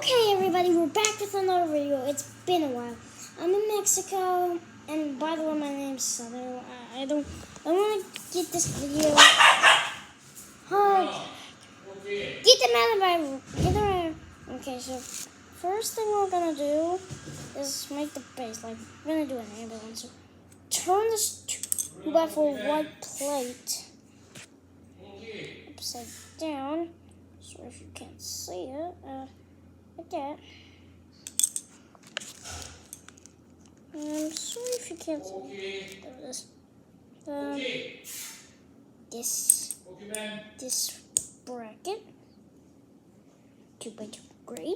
Okay, everybody, we're back with another video. It's been a while. I'm in Mexico, and by the way, my name's Southern. I want to get this video. Get them out of my. Get them out. Okay, so first thing we're gonna do is make the base. Like we're gonna do an ambulance. So turn this 2x4 white plate upside down. So if you can't see it, like that. I'm sorry if you can't see. There it is. This bracket, 2x2 gray,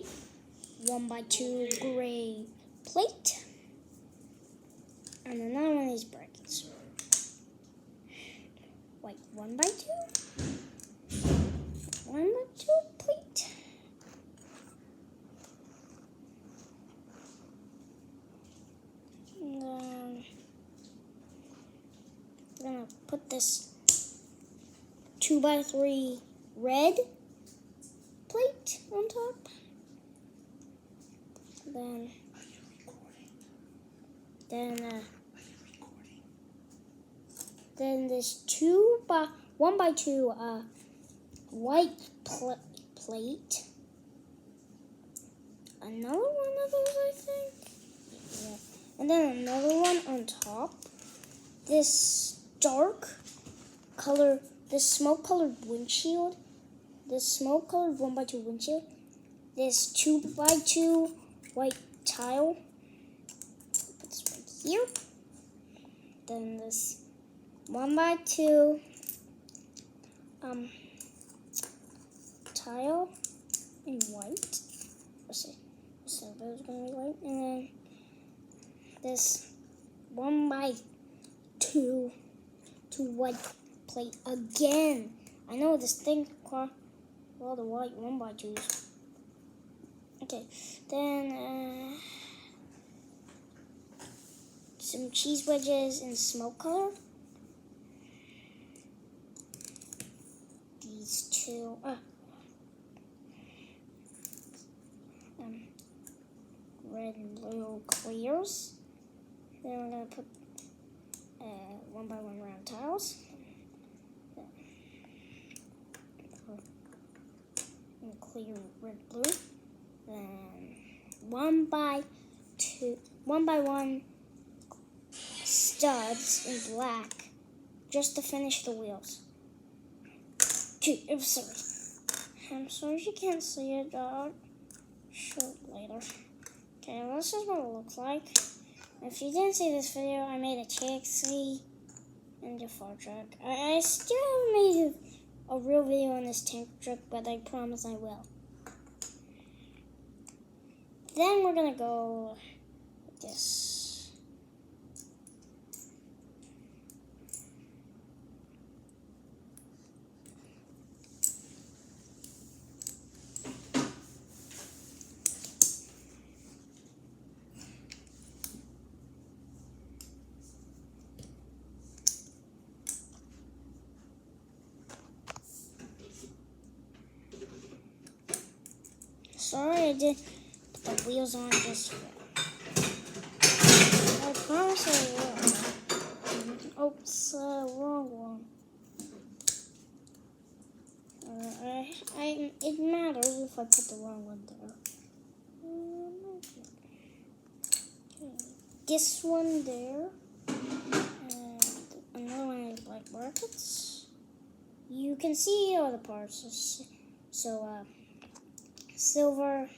1x2 gray plate, and another one of these brackets. Like 1x2, 1x2 plate. And we're gonna put this 2x3 red plate on top. Then this 1x2 white plate. Another one of those, I think. Yeah. And then another one on top. This dark color, this smoke-colored windshield. This smoke-colored 1x2 windshield. This 2x2 white tile. Put this right here. Then this 1x2 tile in white. So it was gonna be white, and then this 1x2 white plate again. I know this thing called all the white 1x2s. Okay, then some cheese wedges in smoke color. These two. Red and blue clears. Then we're going to put 1x1 round tiles. And clear red blue. Then 1x1 studs in black just to finish the wheels. I'm sorry you can't see it, dog. Show it later. Okay, well, this is what it looks like. If you didn't see this video, I made a taxi and a fire truck. I still haven't made a real video on this tank truck, but I promise I will. Then we're gonna go with this. Sorry I did put the wheels on just yet. I promise I will. Oops, wrong one. It matters if I put the wrong one there. This one there. And another one is black brackets. You can see all the parts. So, silver,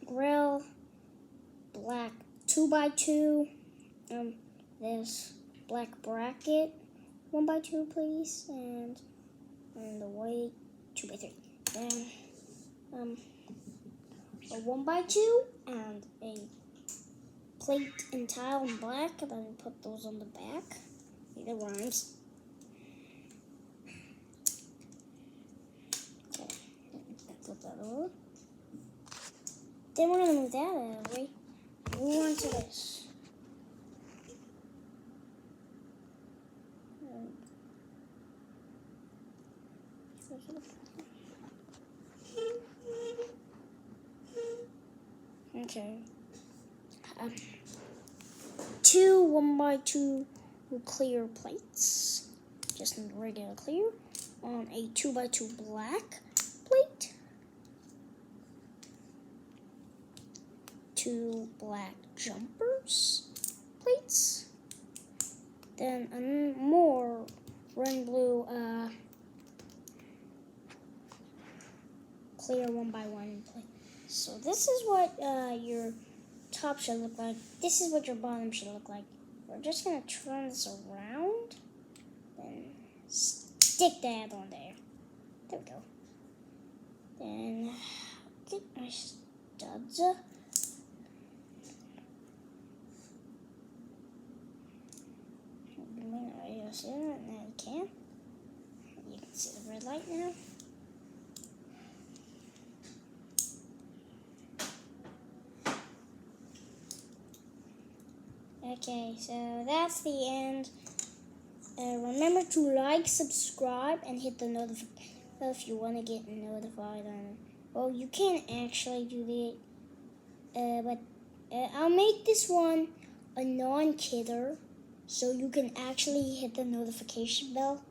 grill, black 2x2, this black bracket 1x2 please, and the white 2x3. Then a 1x2 and a plate and tile in black, and then put those on the back. It rhymes. Okay, flip that over. Then we're gonna move that out of the way. Move on to this. Okay. 2 1x2 clear plates. Just regular clear. On a 2x2 black plate. 2 black jumpers plates. Then more red and blue clear 1x1 plate. So this is what your top should look like. This is what your bottom should look like. We're just gonna turn this around and stick that on there. There we go. Then get my studs. Now you can. You can see the red light now. Okay, so that's the end. Remember to like, subscribe, and hit the notification bell if you want to get notified on it. Well, you can't actually do that, but I'll make this one a non-kidder, so you can actually hit the notification bell